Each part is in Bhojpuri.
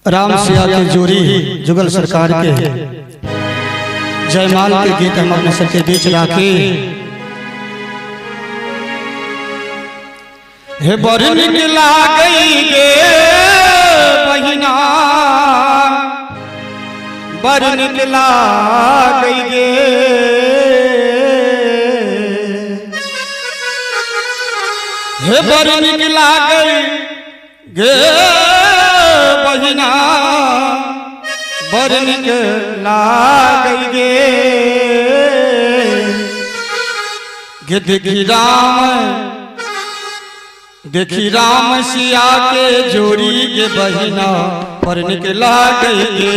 राम सिया की जोड़ी जुगल सरकार के जयमाल के गीत हम अपने सबके बीच राखे। हे बड़ निकला गई गे बहिना, बड़ निकला गई गे, हे बड़ निकला गई गे बहिना, बड़ निकला गई गे। देखी राम सिया के जोड़ी गे बहिना, बड़ निकला गई गे।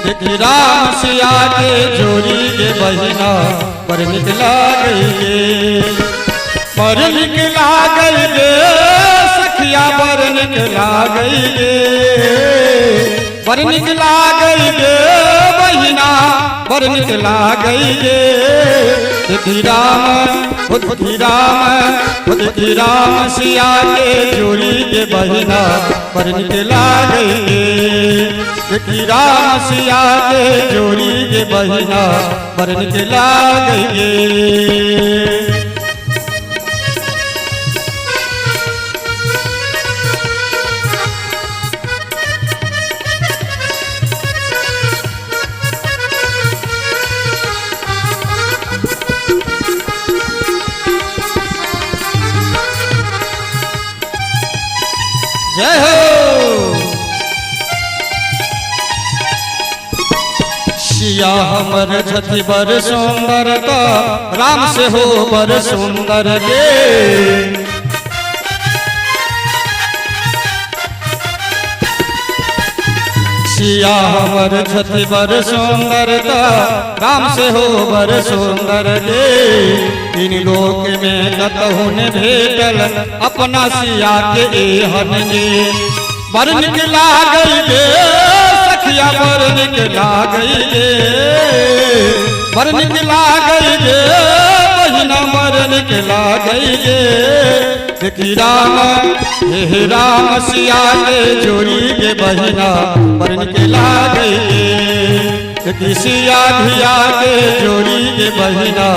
देखी राम सिया के जोड़ी गे बहिना, बड़ निकला गई गे, बड़ निकला गई गे सखिया, बड़ निकला गई गे, बड़ निकला गई गे बहिना, बड़ निकला गई गे। देखी राम सिया के जोड़ी के बहिना, बड़ निकला गई गे। देखी राम सिया के जोड़ी के बहिना, बड़ निकला गई गे। जय हो सिया हमर छथि बड़ सुंदर, का राम से हो बड़ सुंदर गे। सिया हमर छथि बड़ सुंदर, का राम से हो बड़ सुंदर गे। तीन लोक में कतहु न भेटल अपना सिया के एहन गे। बड़ निकला गई गे सखिया, बड़ निकला गई गे, बड़ निकला गई गे बहिना, बड़ निकला गई गे। देखी राम सिया के जोड़ी के बहिना, बड़ निकला गई गे। देखी सिया धिया के जोड़ी के बहिना,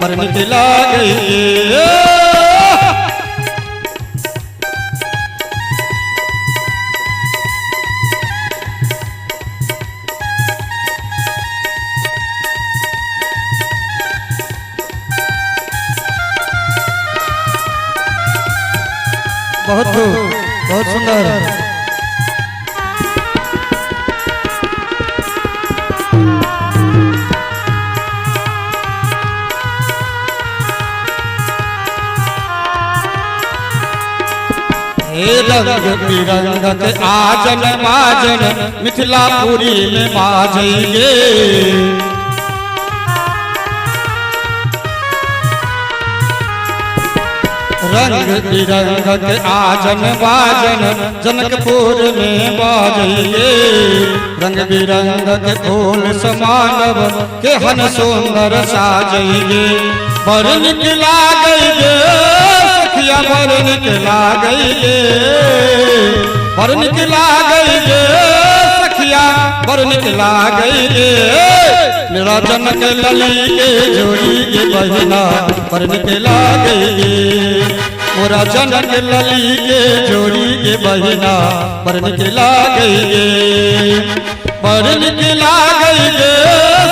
बड़ निकला गई गे। बहुत सुंदर। हे रंग बिरंग के आजन बाजन, मिथिलापुरी में बाजेंगे। रंग बिरंग के आजन बाजन, जनकपुर में बाजेंगे। रंग बिरंग के फूल समानव के हन सुंदर साजेंगे। बड़ निकला गई गे सखिया, बड़ निकला गई गे, बड़ निकला गई गे सखिया, बड़ निकला गई गे। मेरा जनक लली के जोड़ी के बहिना, बड़ निकला गई गे। मोरा जनक लली के जोड़ी के बहिना, बड़ निकला गई गे, बड़ निकला गई गे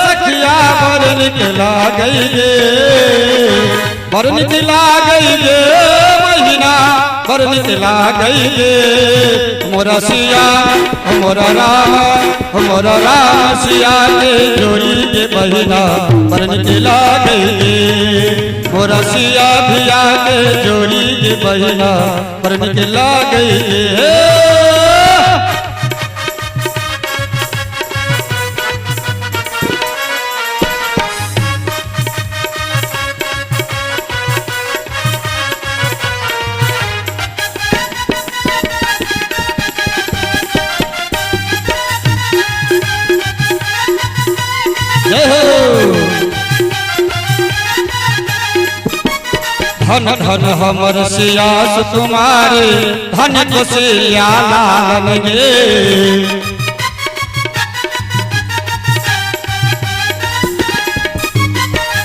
सखिया, बड़ निकला गई गे, बड़ निकला गई गे बहिना, बड़ निकला गई गे। मोरा सिया मोरा राम सिया के जोड़ी के बहिना, बड़ निकला गई गे। मोरा सिया धिया के जोड़ी के बहिना, बड़ निकला गई गे। धन धन हमर सिया सुकुमारी धन कोसिया लालन गे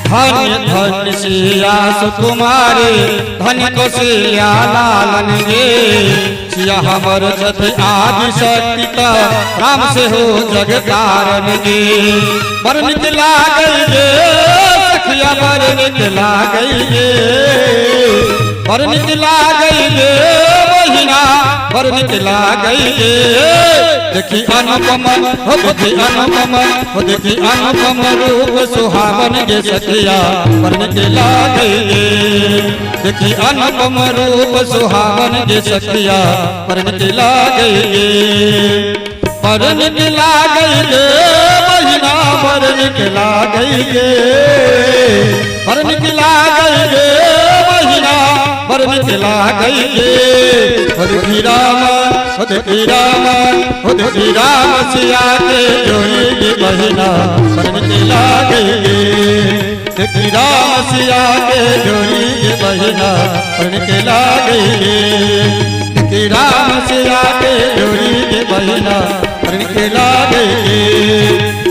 धन धन सिया सुकुमारी धन कोसिया लालन गे सिया हमर छथि आदि शक्ति का राम से हो जग कारण गे बड़ निक लागै गे सखिया बड़ निक लागै गे बड़ निक लागै गे बहिना बड़ निक लागै गे देखी अनुपम हो देखी अनुपम हो देखी अनुपम रूप सुहावन गे सखिया बड़ निक लागै गे देखी अनुपम रूप सुहावन गे सखिया बड़ निक लागै गे बड़ निक लागै गे बहिना बड़ निक लागै गे बड़ निक लागै गे बहिना बड़ निक लागै गे हो देखी राम हो देखी राम हो देखी राम सिया के जोड़ी गे बहिना बड़ निक लागै गे देखी राम सिया के जोड़ी गे बहिना बड़ निक लागै गे देखी राम सिया के जोड़ी गे बहिना बड़ निक लागै गे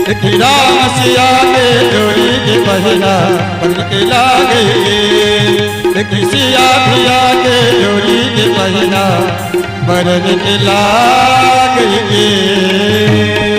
देखी राम सिया के जोड़ी गे बहिना बड़ निक लागै गे देखी सिया पिया के जोड़ी गे बहिना बड़ निक लागै गे।